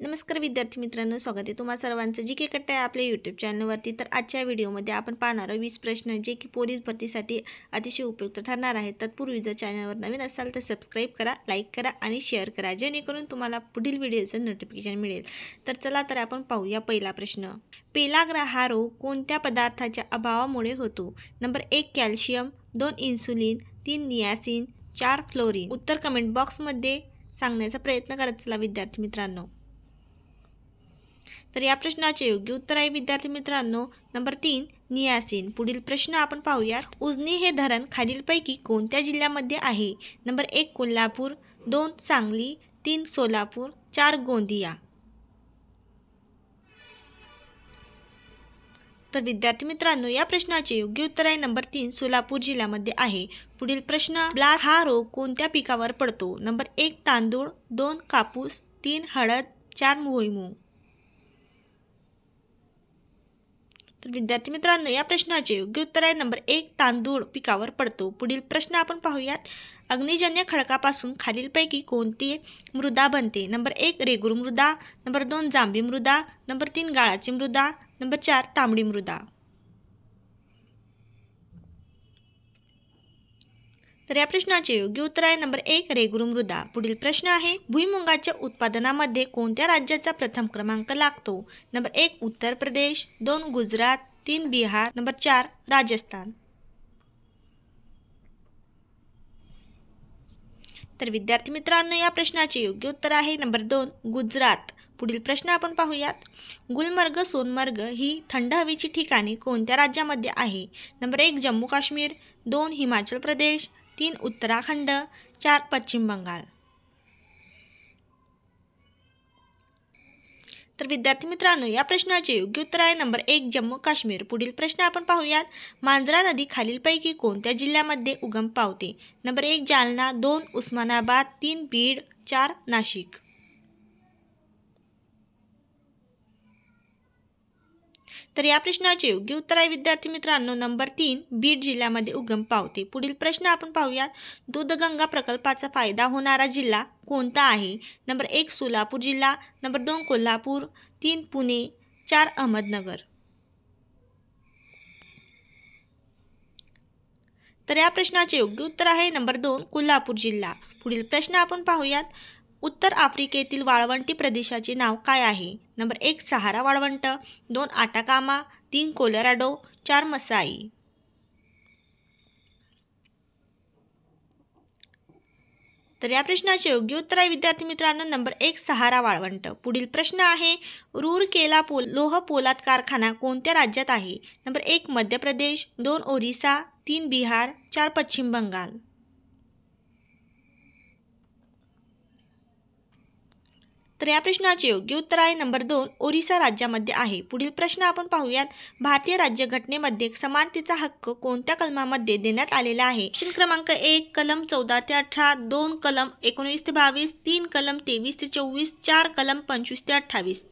नमस्कार विद्यार्थी मित्रांनो, स्वागत आहे तुम्हा सर्वांचं जी के कट्टा आहे आपल्या यूट्यूब चॅनलवरती। तर आजच्या व्हिडिओमध्ये आपण पाहणार आहोत 20 प्रश्न जे की पोलीस भरतीसाठी अतिशय उपयुक्त ठरणार आहेत। तत्पूर्वी जर चॅनलवर नवीन असाल तर सबस्क्राईब करा, लाईक करा आणि शेअर करा, जेणेकरून तुम्हाला पुढील व्हिडिओचं नोटिफिकेशन मिळेल। तर चला तर आपण पाहूया पहिला प्रश्न। पेलाग्रा हा रोग कोणत्या पदार्थाच्या अभावामुळे होतो? Number 1 calcium, 2 insulin, 3 niacin, 4 fluorine. उत्तर कमेंट बॉक्समध्ये सांगण्याचा प्रयत्न करत चला विद्यार्थी मित्रांनो। तर या प्रश्नाचे योग्य उत्तर आहे विद्यार्थी मित्रांनो नंबर 3 नियासिन। पुढील प्रश्न आपण पाहूया। उजनी हे धरण खालीलपैकी कोणत्या जिल्ह्यामध्ये आहे? नंबर 1 कोल्हापूर, 2 सांगली, 3 सोलापूर, 4 गोंदिया। तर विद्यार्थी मित्रांनो या प्रश्नाचे योग्य उत्तर आहे नंबर 3 सोलापूर जिल्ह्यामध्ये आहे। पुढील प्रश्न ब्लास्ट हा रोग कोणत्या पिकावर पडतो? नंबर 1 तांदूळ, 2 कापूस, 3 हळद, 4 भुईमूग। तर विद्यार्थी मित्रांनो या प्रश्नाचे योग्य उत्तर आहे नंबर 1 तांदूळ पिकावर पडतो। पुढील प्रश्न आपण पाहूयात। अग्निजन्य खडकापासून खालीलपैकी कोणती मृदा बनते? नंबर 1 रेगूर मृदा, नंबर 2 जांभी मृदा, नंबर 3 गाळाची मृदा, नंबर 4 तांबडी मृदा। तर या प्रश्नाचे योग्य उत्तर आहे नंबर 1 रेगूर मृदा। पुढील प्रश्न आहे भुईमुगाच्या उत्पादनामध्ये कोणत्या राज्याचा प्रथम क्रमांक लागतो? Number 1 Uttar Pradesh, 2 Gujarat, 3 Bihar, number 4 Rajasthan. तर विद्यार्थी मित्रांनो या प्रश्नाचे योग्य उत्तर आहे नंबर 2 गुजरात। पुढील प्रश्न आपण पाहूयात। गुलमर्ग सोनमर्ग ही थंड हवेची ठिकाणे कोणत्या राज्यामध्ये आहे? नंबर 1 जम्मू काश्मीर, 2 हिमाचल प्रदेश, 3 उत्तराखंड, 4 पश्चिम बंगाल। तर विद्यार्थी मित्रांनो या प्रश्नाचे योग्य उत्तर आहे नंबर 1 जम्मू काश्मीर। पुढील प्रश्न आपण पाहूयात। मांजरा नदी खालीलपैकी कोणत्या जिल्ह्यामध्ये उगम पावते? नंबर 1 जालना, 2 उस्मानाबाद, 3 बीड, 4 नाशिक। तर या प्रश्नाचे योग्य उत्तर आहे विद्यार्थी मित्रांनो नंबर 3 बीड जिल्ह्यामध्ये उगम पावते। पुढील प्रश्न आपण पाहूयात। दूधगंगा प्रकल्पाचा फायदा होणारा जिल्हा कोणता आहे? नंबर 1 सोलापूर जिल्हा, नंबर 2 कोल्हापूर, 3 पुणे, 4 अहमदनगर। तर या प्रश्नाचे योग्य उत्तर आहे नंबर 2 कोल्हापूर जिल्हा। पुढील प्रश्न आपण पाहूयात। उत्तर आफ्रिकेतील वाळवंटी प्रदेशाचे नाव काय आहे? नंबर 1 सहारा वाळवंट, 2 आटाकामा, 3 कोलोराडो, 4 मसाई। तर या प्रश्नाचे योग्य उत्तर आहे विद्यार्थी मित्रांनो नंबर 1 सहारा वाळवंट। पुढील प्रश्न आहे रूरकेला लोह पोलाद कारखाना कोणत्या राज्यात आहे? नंबर 1 मध्य प्रदेश, 2 ओरिसा, 3 बिहार, 4 पश्चिम बंगाल। तर या प्रश्नाचे योग्य उत्तर आहे नंबर 2 ओरिसा राज्यामध्ये आहे। पुढील प्रश्न आपण पाहूयात। भारतीय राज्यघटनेमध्ये समानतेचा हक्क कोणत्या कलमामध्ये देण्यात आलेला आहे? ऑप्शन क्रमांक 1 कलम 14 ते 18, 2 कलम 19 ते 22, 3 कलम 23 ते 24, 4 कलम 25 ते 28।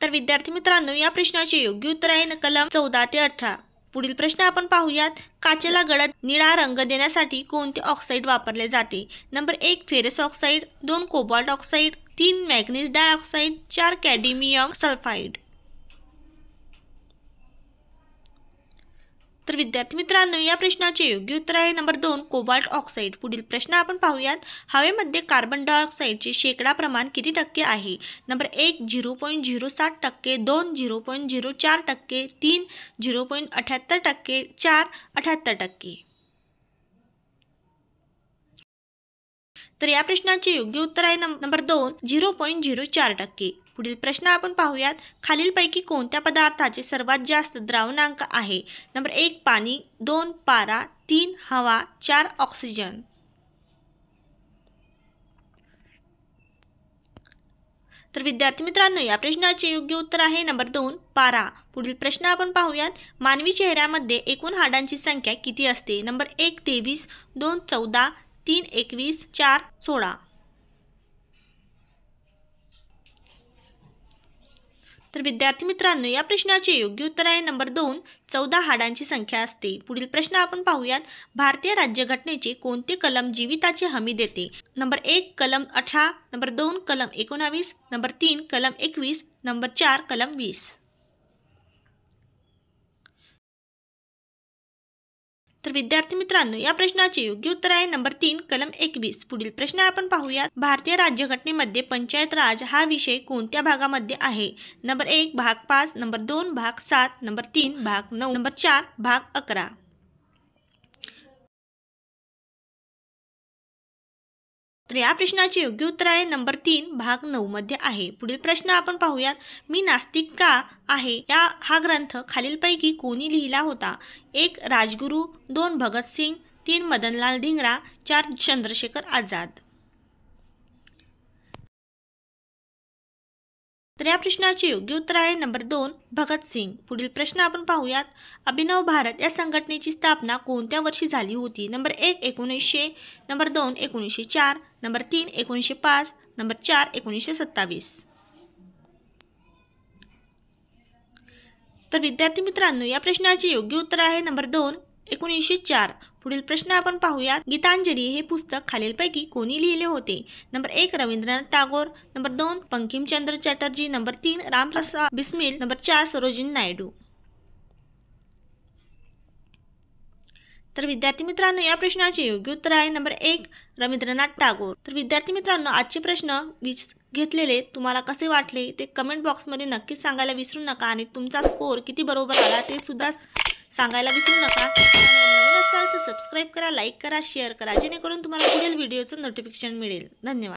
तर विद्यार्थी मित्रांनो या प्रश्नाचे योग्य उत्तर आहे कलम 14 ते 18। पुढील प्रश्न आपण पाहूयात। काचेला गडद निळा रंग देण्यासाठी कोणते ऑक्साईड वापरले जाते? Number 1 ferrous oxide, 2 cobalt oxide, 3 manganese dioxide, 4 cadmium sulphide. तर विद्यार्थी मित्रांनो या प्रश्नाचे योग्य उत्तर आहे नंबर 2 कोबाल्ट ऑक्साईड। पुढील प्रश्न आपण पाहूयात। हवेमध्ये कार्बन डायऑक्साईडचे शेकडा प्रमाण किती टक्के आहे? नंबर 1 0.07%, 2 0.04%, 3 0.78%, 4 78%। तर या प्रश्नाचे योग्य उत्तर आहे नंबर 2 0.04%। पुढील प्रश्न आपण पाहूयात। खालीलपैकी कोणत्या पदार्थाचे सर्वात जास्त द्रावणांक आहे? नंबर 1 पाणी, 2 पारा, 3 हवा, 4 ऑक्सिजन। तर विद्यार्थी मित्रांनो या प्रश्नाचे योग्य उत्तर आहे नंबर 2 पारा। पुढील प्रश्न आपण पाहूयात। मानवी चेहऱ्यामध्ये एकूण हाडांची संख्या किती असते? नंबर 1 23, 2 14, 3 21, 4 16। तर विद्यार्थी मित्रांनो, या प्रश्नाचे योग्य उत्तर आहे नंबर 2, 14 हाडांची संख्या असते. पुढील प्रश्न आपण पाहूयात. भारतीय राज्यघटनेचे कोणते कलम जीविताची हमी देते? नंबर 1 कलम 18, नंबर 2 कलम 19, नंबर 3 कलम 21, नंबर 4 कलम 20. तर विद्यार्थी मित्रांनो, या प्रश्नाचे योग्य उत्तर आहे नंबर 3 कलम 21. पुढील प्रश्न आपण पाहूयात. भारतीय राज्यघटनेमध्ये पंचायत राज हा विषय कोणत्या भागामध्ये आहे? नंबर 1 भाग 5, नंबर 2 भाग 7, नंबर 3 भाग 9, नंबर 4 भाग 11. तर या प्रश्नाचे योग्य उत्तर आहे नंबर 3 भाग 9 मध्ये आहे. पुढील प्रश्न आपण पाहूयात. मी नास्तिक का आहे हा ग्रंथ खालीलपैकी कोणी लिहिला होता? 1 राजगुरू, 2 भगतसिंग, 3 मदनलाल धिंगरा, 4 चंद्रशेखर आझाद. तर या प्रश्नाचे योग्य उत्तर आहे नंबर 2 भगतसिंग. पुढील प्रश्न आपण पाहूयात. अभिनव भारत या संघटनेची स्थापना कोणत्या वर्षी झाली होती? Number 1 1900, number 2 1904, number 3 1905, number 4 1927. तर विद्यार्थी मित्रांनो, या प्रश्नाचे योग्य उत्तर आहे नंबर 2 1904. पुढील प्रश्न आपण पाहूयात. गीतांजली हे पुस्तक खालीलपैकी कोणी लिहिले होते? Number 1 Rabindranath Tagore, number 2 Bankimchandra Chatterjee, number 3 Ramprasad Bismil, number 4 Sarojini Naidu. तर विद्यार्थी मित्रांनो, या प्रश्नाचे योग्य उत्तर आहे नंबर 1 रवींद्रनाथ टागोर. तर विद्यार्थी मित्रांनो, आजचे प्रश्न घेतलेले तुम्हाला कसे वाटले ते कमेंट बॉक्समध्ये नक्कीच सांगायला विसरू नका आणि तुमचा स्कोअर किती बरोबर आला ते सुद्धा सांगायला विसरू नका. नवीन असाल तर सबस्क्राईब करा, लाईक करा, शेअर करा, जेणेकरून तुम्हाला पुढील व्हिडिओचं नोटिफिकेशन मिळेल. धन्यवाद.